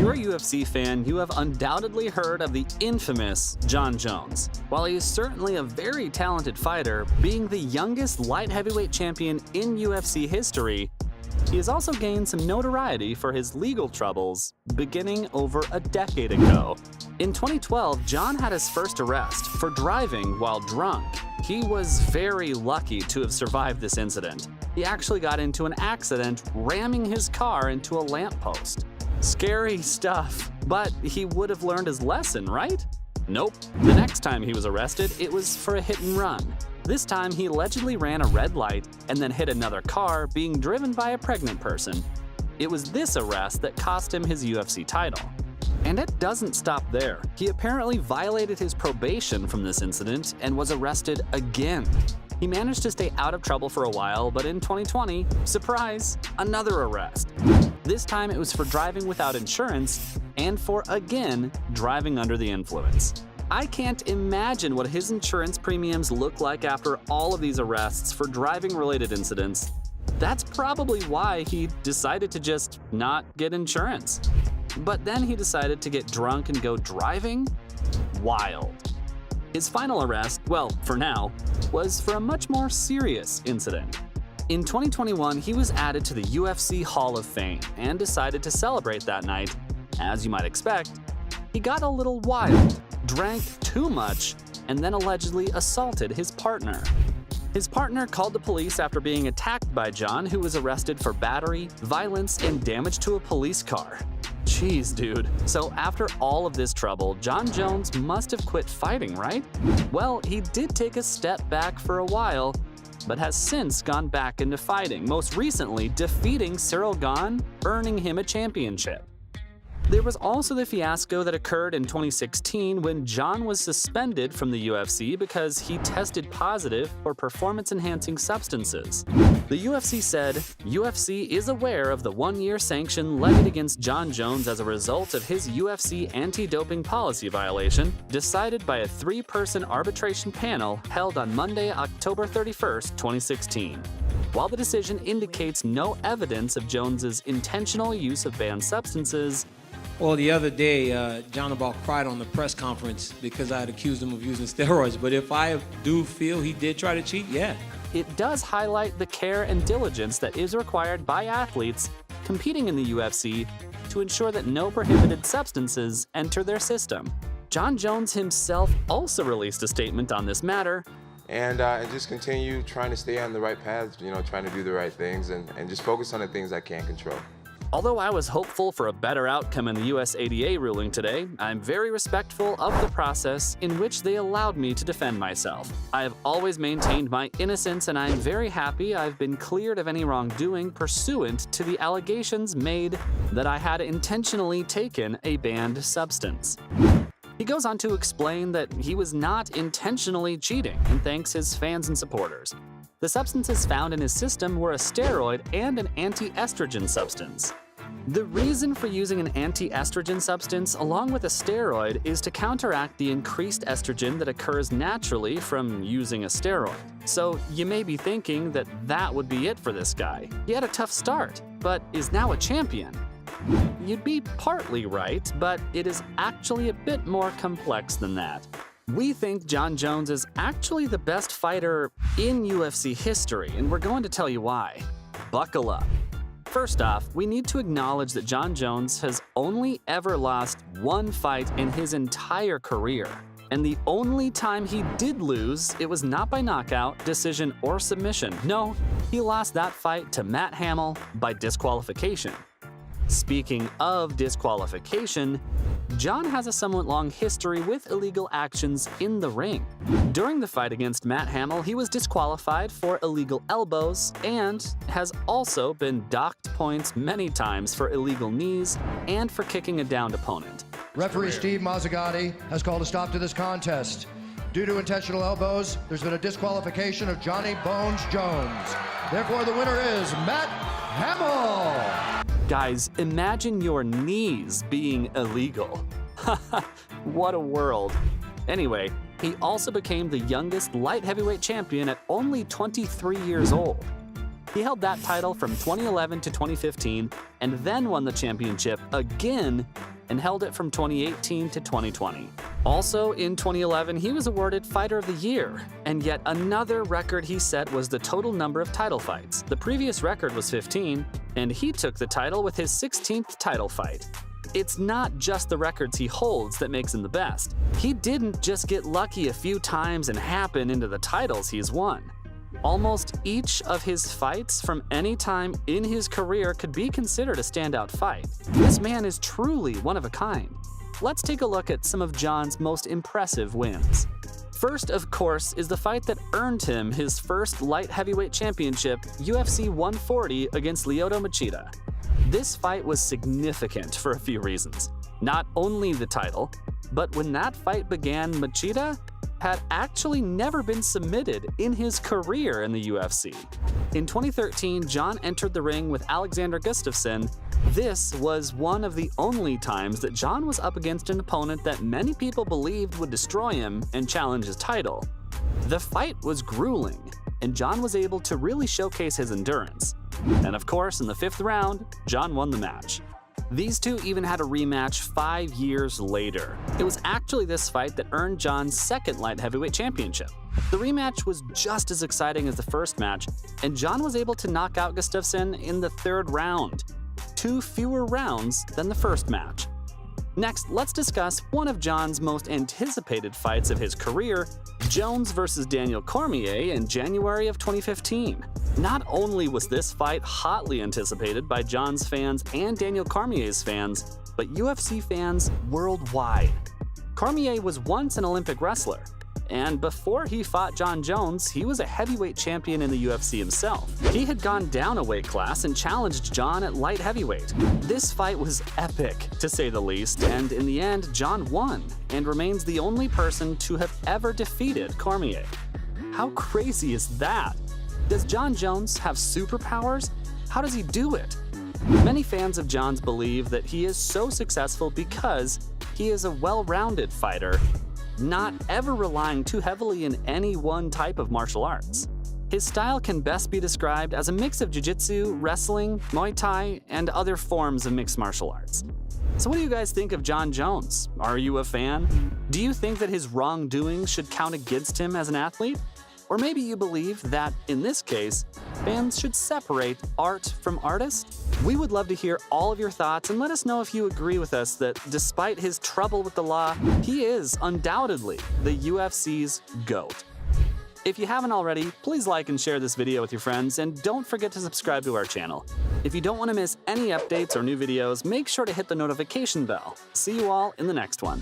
you're a UFC fan, you have undoubtedly heard of the infamous Jon Jones. While he is certainly a very talented fighter, being the youngest light heavyweight champion in UFC history, he has also gained some notoriety for his legal troubles beginning over a decade ago. In 2012, Jon had his first arrest for driving while drunk. He was very lucky to have survived this incident. He actually got into an accident ramming his car into a lamppost. Scary stuff, but he would have learned his lesson, right? Nope. The next time he was arrested, it was for a hit and run. This time, he allegedly ran a red light and then hit another car being driven by a pregnant person. It was this arrest that cost him his UFC title. And it doesn't stop there. He apparently violated his probation from this incident and was arrested again. He managed to stay out of trouble for a while, but in 2020, surprise, another arrest. This time it was for driving without insurance and for, again, driving under the influence. I can't imagine what his insurance premiums look like after all of these arrests for driving-related incidents. That's probably why he decided to just not get insurance. But then he decided to get drunk and go driving? Wild. His final arrest, well, for now, was for a much more serious incident. In 2021, he was added to the UFC Hall of Fame and decided to celebrate that night. As you might expect, he got a little wild, drank too much, and then allegedly assaulted his partner. His partner called the police after being attacked by Jon, who was arrested for battery, violence, and damage to a police car. Jeez, dude. So after all of this trouble, Jon Jones must have quit fighting, right? Well, he did take a step back for a while, but has since gone back into fighting, most recently defeating Cyril Gane, earning him a championship. There was also the fiasco that occurred in 2016 when Jon was suspended from the UFC because he tested positive for performance-enhancing substances. The UFC said, UFC is aware of the one-year sanction levied against Jon Jones as a result of his UFC anti-doping policy violation, decided by a 3-person arbitration panel held on Monday, October 31st, 2016. While the decision indicates no evidence of Jones's intentional use of banned substances, well, the other day, John about cried on the press conference because I had accused him of using steroids. But if I do feel he did try to cheat, yeah. It does highlight the care and diligence that is required by athletes competing in the UFC to ensure that no prohibited substances enter their system. Jon Jones himself also released a statement on this matter. And just continue trying to stay on the right path, trying to do the right things and just focus on the things I can control. Although I was hopeful for a better outcome in the US ADA ruling today, I'm very respectful of the process in which they allowed me to defend myself. I have always maintained my innocence, and I'm very happy I've been cleared of any wrongdoing pursuant to the allegations made that I had intentionally taken a banned substance. He goes on to explain that he was not intentionally cheating and thanks his fans and supporters. The substances found in his system were a steroid and an anti-estrogen substance. The reason for using an anti-estrogen substance along with a steroid is to counteract the increased estrogen that occurs naturally from using a steroid. So you may be thinking that that would be it for this guy. He had a tough start, but is now a champion. You'd be partly right, but it is actually a bit more complex than that. We think Jon Jones is actually the best fighter in UFC history, and we're going to tell you why. Buckle up. First off, we need to acknowledge that Jon Jones has only ever lost one fight in his entire career. And the only time he did lose, it was not by knockout, decision, or submission. No, he lost that fight to Matt Hamill by disqualification. Speaking of disqualification, Jon has a somewhat long history with illegal actions in the ring. During the fight against Matt Hamill, he was disqualified for illegal elbows and has also been docked points many times for illegal knees and for kicking a downed opponent. Referee Steve Mazzagatti has called a stop to this contest. Due to intentional elbows, there's been a disqualification of Johnny Bones Jones. Therefore, the winner is Matt Hamill. Guys, imagine your knees being illegal. What a world. Anyway, he also became the youngest light heavyweight champion at only 23 years old. He held that title from 2011 to 2015 and then won the championship again and held it from 2018 to 2020. Also in 2011, he was awarded Fighter of the Year, and yet another record he set was the total number of title fights. The previous record was 15, and he took the title with his 16th title fight. It's not just the records he holds that makes him the best. He didn't just get lucky a few times and happen into the titles he's won. Almost each of his fights from any time in his career could be considered a standout fight. This man is truly one of a kind. Let's take a look at some of Jon's most impressive wins. First, of course, is the fight that earned him his first light heavyweight championship, UFC 140 against Lyoto Machida. This fight was significant for a few reasons. Not only the title, but when that fight began, Machida had actually never been submitted in his career in the UFC. In 2013, Jon entered the ring with Alexander Gustafsson. This was one of the only times that Jon was up against an opponent that many people believed would destroy him and challenge his title. The fight was grueling, and Jon was able to really showcase his endurance. And of course, in the 5th round, Jon won the match. These two even had a rematch 5 years later. It was actually this fight that earned Jon's second light heavyweight championship. The rematch was just as exciting as the first match, and Jon was able to knock out Gustafsson in the 3rd round, 2 fewer rounds than the first match. Next, let's discuss one of Jon's most anticipated fights of his career, Jones versus Daniel Cormier in January of 2015. Not only was this fight hotly anticipated by Jon's fans and Daniel Cormier's fans, but UFC fans worldwide. Cormier was once an Olympic wrestler, and before he fought Jon Jones, he was a heavyweight champion in the UFC himself. He had gone down a weight class and challenged Jon at light heavyweight. This fight was epic, to say the least, and in the end, Jon won and remains the only person to have ever defeated Cormier. How crazy is that? Does Jon Jones have superpowers? How does he do it? Many fans of Jon's believe that he is so successful because he is a well-rounded fighter, not ever relying too heavily in any one type of martial arts. His style can best be described as a mix of jiu-jitsu, wrestling, Muay Thai, and other forms of mixed martial arts. So what do you guys think of Jon Jones? Are you a fan? Do you think that his wrongdoings should count against him as an athlete? Or maybe you believe that, in this case, fans should separate art from artist? We would love to hear all of your thoughts and let us know if you agree with us that despite his trouble with the law, he is undoubtedly the UFC's GOAT. If you haven't already, please like and share this video with your friends, and don't forget to subscribe to our channel. If you don't want to miss any updates or new videos, make sure to hit the notification bell. See you all in the next one.